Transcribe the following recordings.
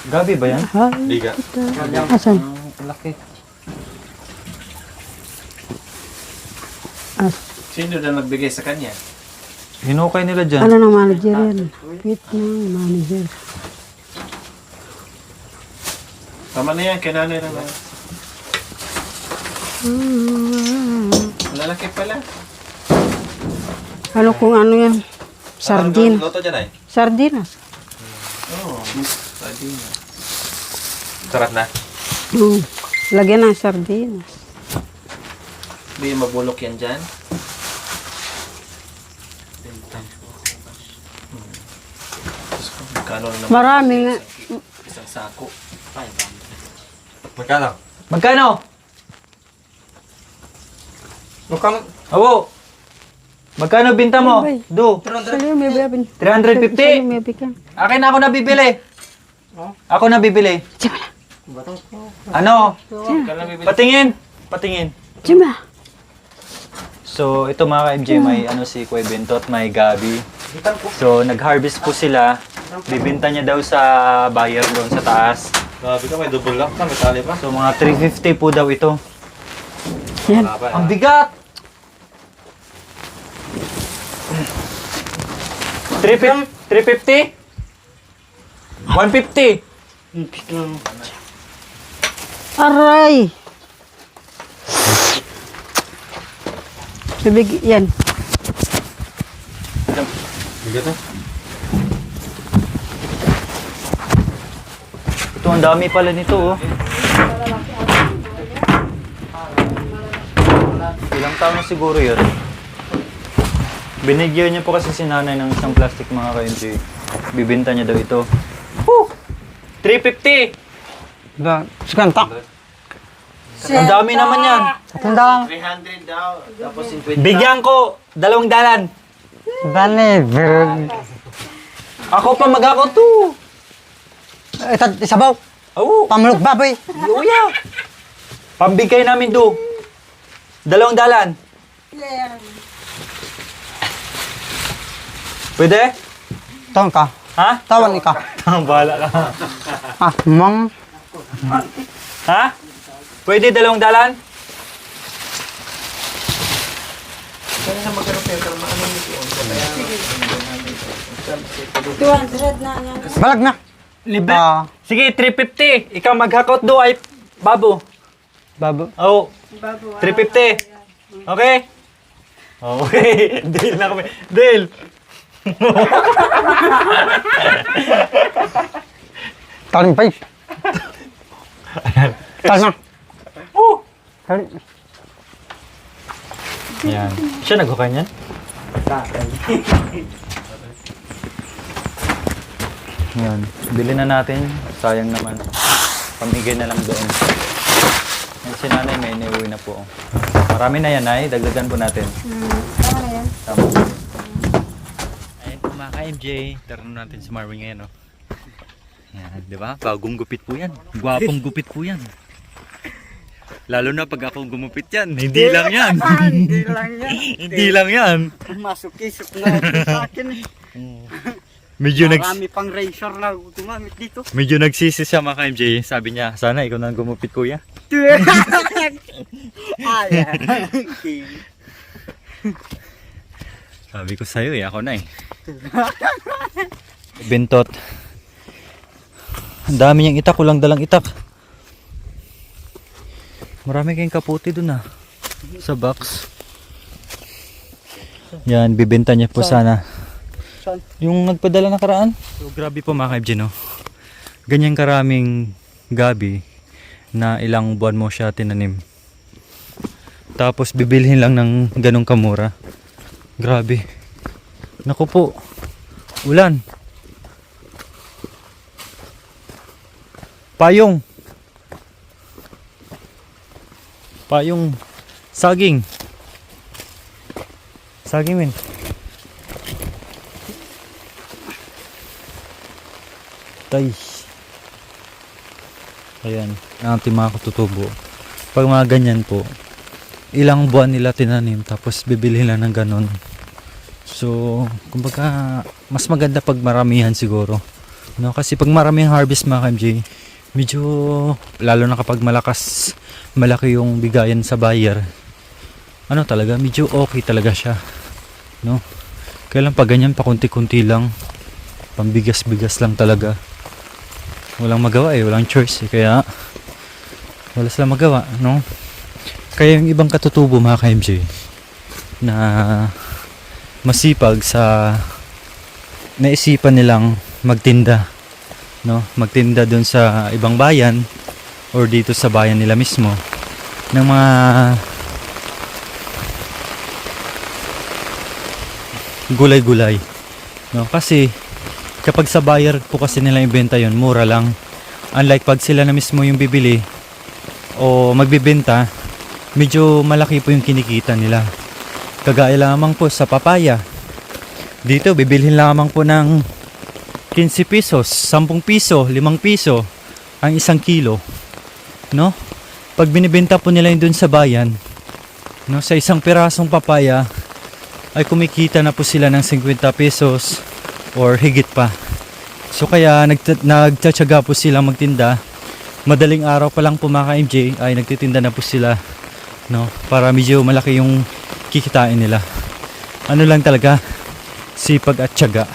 Gabi ba yan? Biga. Asan? Laki. Sino na nagbigay sa kanya? Hinukay nila dyan. Ano ng manager yan? Wait ng manager. Tama na yan, kinanay na. Malalaki pala. Ano kung ano yan? Sardin. Loto dyan ay? Sardinas. Oo, sardina. Sarap na. Lagyan ng sardinas. Hindi mabulok yan dyan. Magkano na naman? Marami nga. Isang sako. Magkano? Magkano? Magkano? Awo! Magkano binta mo? Ay, Do. Sali may biyabin. 350. Sali may bikan. Akin ako nabibili. Ako nabibili. Ano? Patingin. Patingin. Jima. So, ito mga ka-MJ, may ano si Kuya Bentot, may gabi. So, nag-harvest po sila. Bibinta niya daw sa buyer doon sa taas. Grabe ka, may double lock na, may tali pa. So, mga 350 po daw ito. Yan. Ang bigat! 350? 150? Aray! Bibig, yan. Bigat na. Ito, ang dami pala nito, oh. Ilang taon siguro yun? Binigyan niya po kasi si nanay ng isang plastic mga ka-MJ. Bibinta niya daw ito. Woo! 350! Siganta. Ang dami naman yan. Tandang. 300 daw, tapos 50. Bigyan ko 200. Bane, Ako pa mag-ako to. Isabaw. Oo. Pamulog baboy. Uya. Pambigay namin do. 200. Pwede? Tawang ka. Ha? Tawan ka. Bahala ka. Ah, mang. Ha? Pwede 200? Kaya na magkaroon kayo, pero maano nito yun. Balag na. Libre. Ah. Sige, 350. Ikaw maghakot do ay babo. Babo. Oo. 350. Okay? Okay. Deal na kami. Deal. Taling pa. Taling na. Oh. Taling. Yan. Siya naghukay niyan? Yan. Bili na natin. Sayang naman. Pamigay na lang doon. Yan si nanay may iniuwi na po. Marami na yan ay. Dagdagan po natin. Tama na yan. Tama. Ayun po mga ka-MJ. Tarno natin si Marvin ngayon. Oh. Yan, di ba? Bagong gupit po yan. Gwapong gupit po yan. Lalo na pag ako gumupit yan. Hindi lang yan. Hindi lang yan. Hindi lang yan. Masukisip na sa akin. Medyo Marami pang razor na gumamit dito. Medyo nagsisi siya mga ka-MJ. Sabi niya, sana ikaw na ang gumupit kuya. Sabi ko sa'yo ako na eh. Bentot. Ang dami niyang itak, walang dalang itak. Marami kayong kaputi dun ah. Sa box. Yan, bibenta niya po sana. Yung nagpadala nakaraan. So grabe po mga ka-MJ no. Ganyan karaming gabi na ilang buwan mo siya tinanim. Tapos bibilhin lang ng ganong kamura. Grabe. Naku po. Ulan. Payong. Payong. Saging. Saging min. Tay. Ayan. Ang ating mga katutubo. Pag mga ganyan po, ilang buwan nila tinanim tapos bibilhin lang ng ganon. So, kumbaga, mas maganda pag maramihan siguro. No, kasi pag maraming harvest mga ka-MJ, medyo lalo na kapag malaki yung bigayan sa buyer. Ano talaga, medyo okay talaga siya. No? Kaya lang pag ganyan, pakunti-kunti lang. Pambigas-bigas lang talaga. Walang magawa walang choice kaya wala silang magawa, no? Kaya yung ibang katutubo mga ka-MJ na masipag sa naisipan nilang magtinda, no? Magtinda doon sa ibang bayan or dito sa bayan nila mismo ng mga gulay-gulay, no? Kasi kapag sa buyer po kasi nila ibenta yon, mura lang. Unlike pag sila na mismo yung bibili o magbibenta, medyo malaki po yung kinikita nila. Kagaya lamang po sa papaya. Dito bibilhin lamang po ng 15 pesos, 10 piso, 5 piso ang 1 kilo, no? Pag binibenta po nila yun dun sa bayan, no, sa isang pirasong papaya ay kumikita na po sila ng 50 pesos or higit pa. So kaya nagtsatsaga po sila magtinda. Madaling araw pa lang po mga ka-MJ ay nagtitinda na po sila, no, para medyo malaki yung kikitain nila. Ano lang talaga, sipag at tiyaga.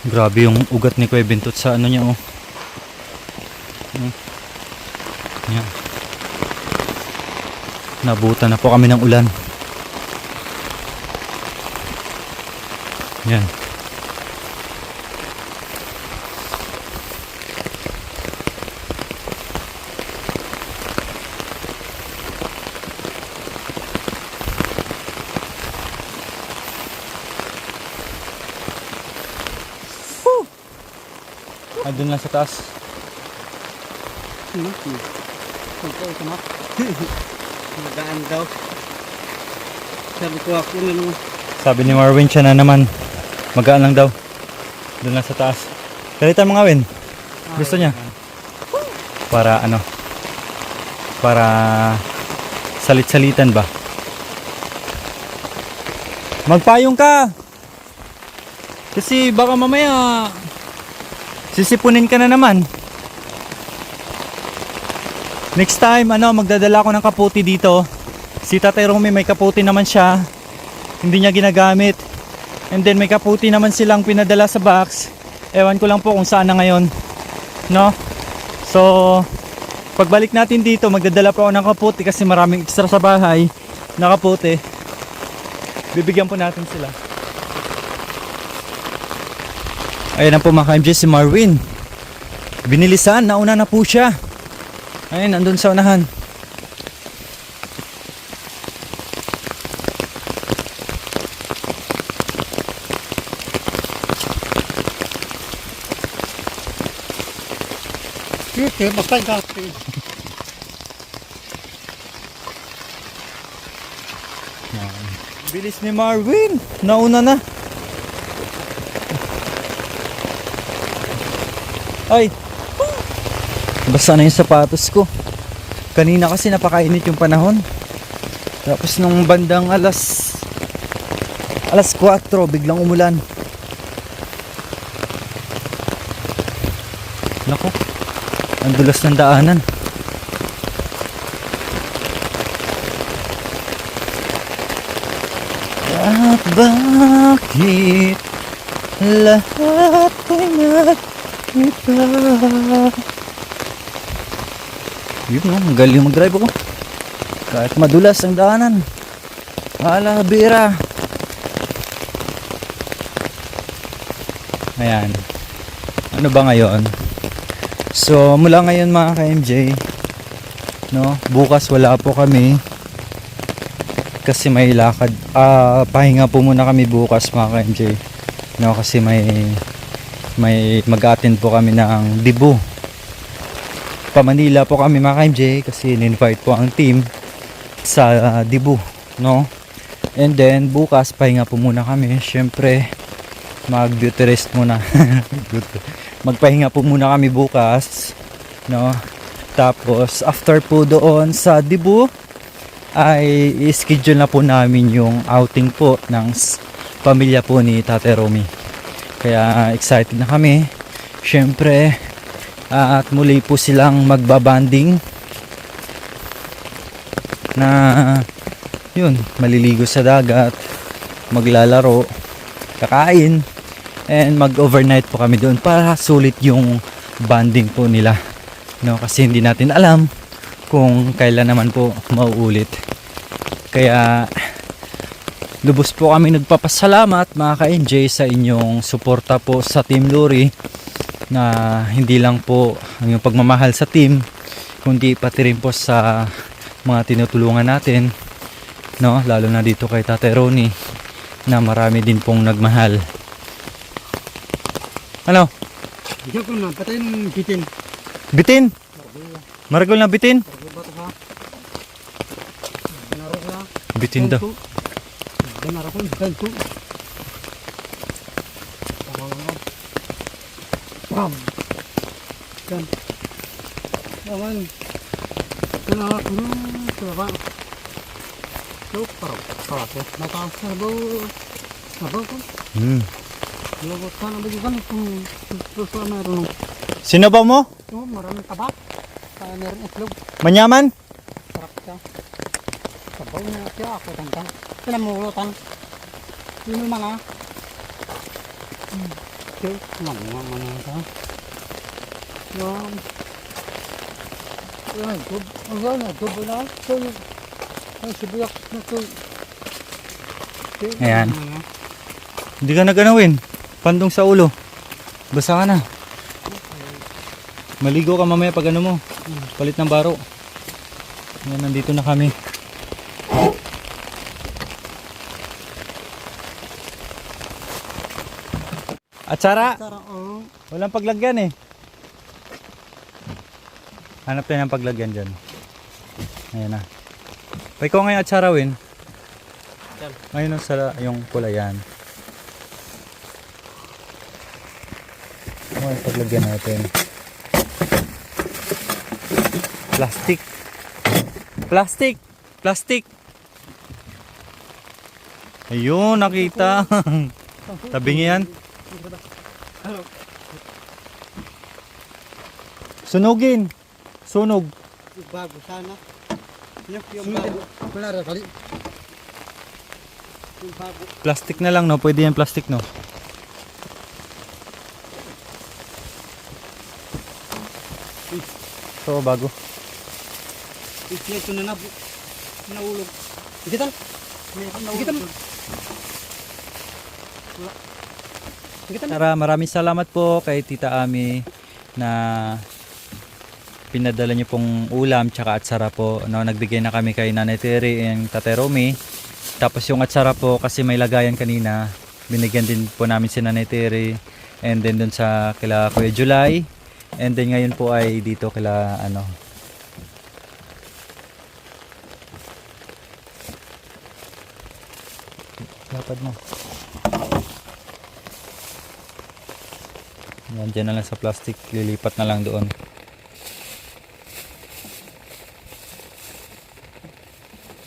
Grabe yung ugat ni Kuya Bintot sa ano niya, oh. Yan. Nabutan na po kami ng ulan. Yan. Woo! Ah, dun lang sa taas. Magaan daw. Sabi ko ako na naman. Sabi ni Marvin siya na naman. Magaan lang daw. Doon lang sa taas. Kalitan mo nga, Win. Gusto niya. Para ano? Para salit-salitan ba? Magpayong ka! Kasi baka mamaya sisipunin ka na naman. Next time, magdadala ako ng kaputi dito. Si Tatay Romy may kaputi naman siya. Hindi niya ginagamit. And then may kaputi naman silang pinadala sa box. Ewan ko lang po kung saan na ngayon. No? So, pagbalik natin dito, magdadala po ako ng kaputi kasi maraming extra sa bahay na kaputi. Bibigyan po natin sila. Ayan na po mga ka-MJ, si Marvin. Binilisan, nauna na po siya. Ayun, nandun sa unahan. Sige, basta yung kape. Bilis ni Marvin. Nauna na. Ay. Basta na yung sapatos ko. Kanina kasi napakainit yung panahon. Tapos nung bandang alas 4 biglang umulan. Nako, ang dulas ng daanan. At bakit lahat ay nakita? Yun, ang galing mag-drive ako. Kahit madulas ang daanan. Ala, bira. Ayan. Ano ba ngayon? So, mula ngayon mga ka-MJ, no, bukas wala po kami. Kasi may lakad. Pahinga po muna kami bukas mga ka-MJ. No, kasi may mag-attend po kami ng debut. Pa Manila po kami mga ka-MJ kasi in-invite po ang team sa debut, no? And then bukas pahinga po muna kami. Syempre mag-beauty rest muna. Magpahinga po muna kami bukas, no? Tapos after po doon sa debut, ay i-schedule na po namin yung outing po ng pamilya po ni Tate Romy. Kaya excited na kami. Syempre, at muli po silang magbabanding na yun, maliligo sa dagat, maglalaro, kakain, and mag-overnight po kami doon para sulit yung banding po nila. No, kasi hindi natin alam kung kailan naman po mauulit. Kaya lubos po kami nagpapasalamat mga ka-NJ sa inyong suporta po sa Team Luri, na hindi lang po yung pagmamahal sa team, kundi pati rin po sa mga tinutulungan natin, no? Lalo na dito kay Tate Ronnie, na marami din pong nagmahal. Ano? Diyan ko na, patay ng bitin. Bitin? Maragol na bitin? Bitin daw. Benar ako, ganito. Bam! Kan. Naman. Kena ako na, so, parang nakasabaw. Sabaw ko. Lobot ka na ba yung kung gusto na meron. Sino ba mo? Oh, maraming tabak. Kaya meron itlog. Manyaman? Sarap siya. Sabaw niya siya ako tangkang. Pinamulutan. Yun yung mga. Okay. Mga ka. Yan. Yan. Yan. Dubo na. So, yung sibuyak na ito. Ayan. Hindi ka naganawin. Pandong sa ulo. Basa ka na. Maligo ka mamaya pag ano mo. Palit ng baro. Yan, nandito na kami. Atsara! Walang paglagyan eh. Hanap tayo ng paglagyan dyan. Ayan na. Pay ko ngayon atsara, Win. Ngayon yung pula yan. Ano yung paglagyan natin? Plastic. Plastic. Plastic. Ayun, nakita. Tabingi yan. Sunugin. Sunog. Bago sana. Yung bago. Wala rin kali. Yung bago. Plastic na lang, no? Pwede yan plastic, no? So, bago. Ito na naulog. Ikitan. Ikitan. Tara, maraming salamat po kay Tita Ami na pinadala niyo pong ulam tsaka atsara po. No, nagbigay na kami kay Nanay Terry and Tate Romy. Tapos yung atsara po kasi may lagayan kanina, binigyan din po namin si Nanay Terry, and then dun sa kila Kuya July, and then ngayon po ay dito kila ano, lapad mo. Yan, dyan na lang sa plastic, lilipat na lang doon.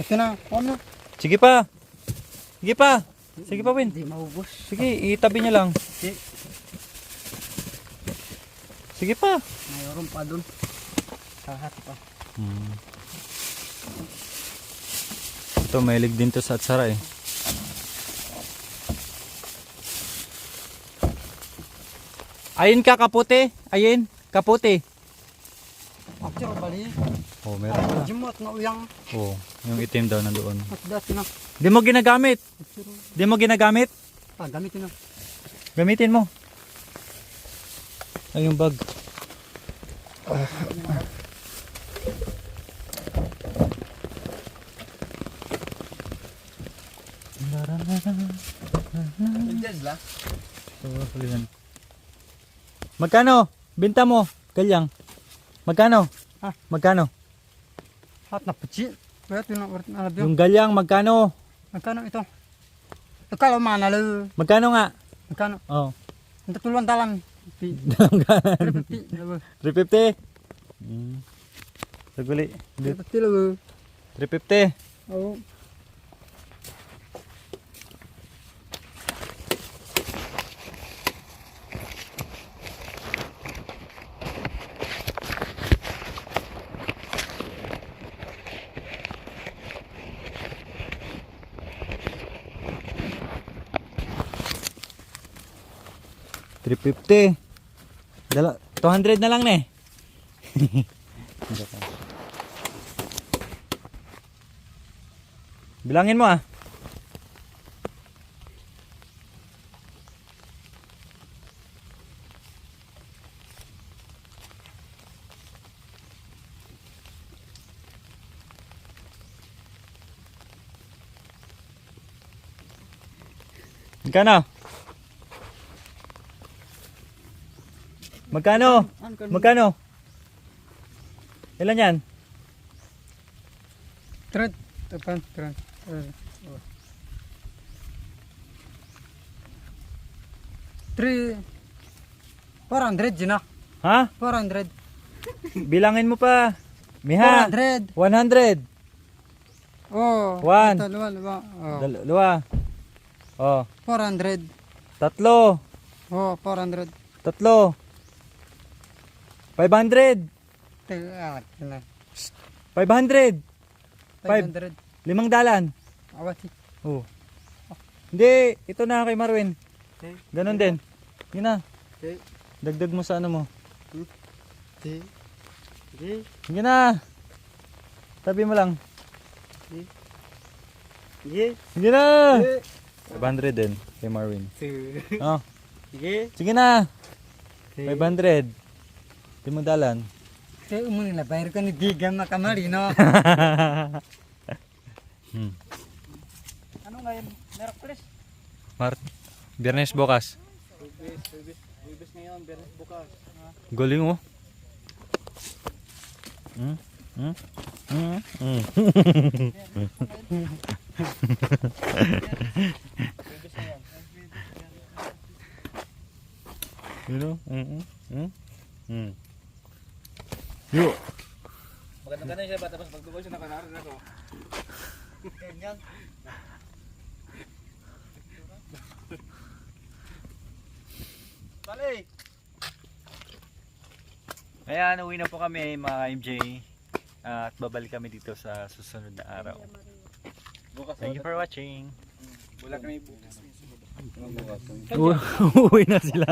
Ito na. Ano? Sige pa. Sige pa. Sige pa, Win. Hindi maubos. Sige, itabi niya lang. Sige pa. Mayroon pa doon. Kahat pa. Ito, mahilig din to sa atsara eh. Ayun ka, kaputi. Ayun, kaputi. Actually, bali. Oh, meron pa. Jimot na uyang. Oh, yung itim daw nandoon. At dati na. Di mo ginagamit. Di mo ginagamit. Gamitin na. Gamitin mo. Ay, yung bag. Magkano? Binta mo? Galyang. Magkano? Ah. Magkano? At napuchi. Kaya ito na ulit na Yung galyang, magkano? Magkano ito? Kalau mana lu? Magkano nga? Magkano? Oh. Untuk tuluan talang. 350? Saguli. 350 lu. 350. Oo. $350. 200 na lang na eh. Bilangin mo ah. Magkano? Magkano? Magkano? Ilan yan? Trend. Tapan. Trend. 400 yun ah. Ha? 400. Bilangin mo pa. Miha. 400. 100. Oh. One. Ito, luwa. Oh. Dalawa. Oh. 400. Tatlo. Oh, 400. Tatlo. 500. Ito na. 500. 500. 500. Awati. Oh. Hindi, ito na kay Marwin. Ganon din. Yun na. Dagdag mo sa ano mo. Sige na. Tabi mo lang. Sige na. 500 din kay Marwin. Oh. Sige na. 500. Di mo dalan. Kaya umuni na bayar ko ni Giga makamari, no? Ano ngayon? Merkulis? Biyernes bukas. Bibis ngayon, Biyernes bukas. Galing oh. You know? Yo. Maganda siya ba? Tapos pagdugol siya nakanarin ako. Ganyan. Bali! Ayan, uwi na po kami mga MJ. At babalik kami dito sa susunod na araw. Bukas. Thank you for watching. Wala kami bukas. Uwi na sila.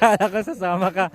Kala ko sasama ka.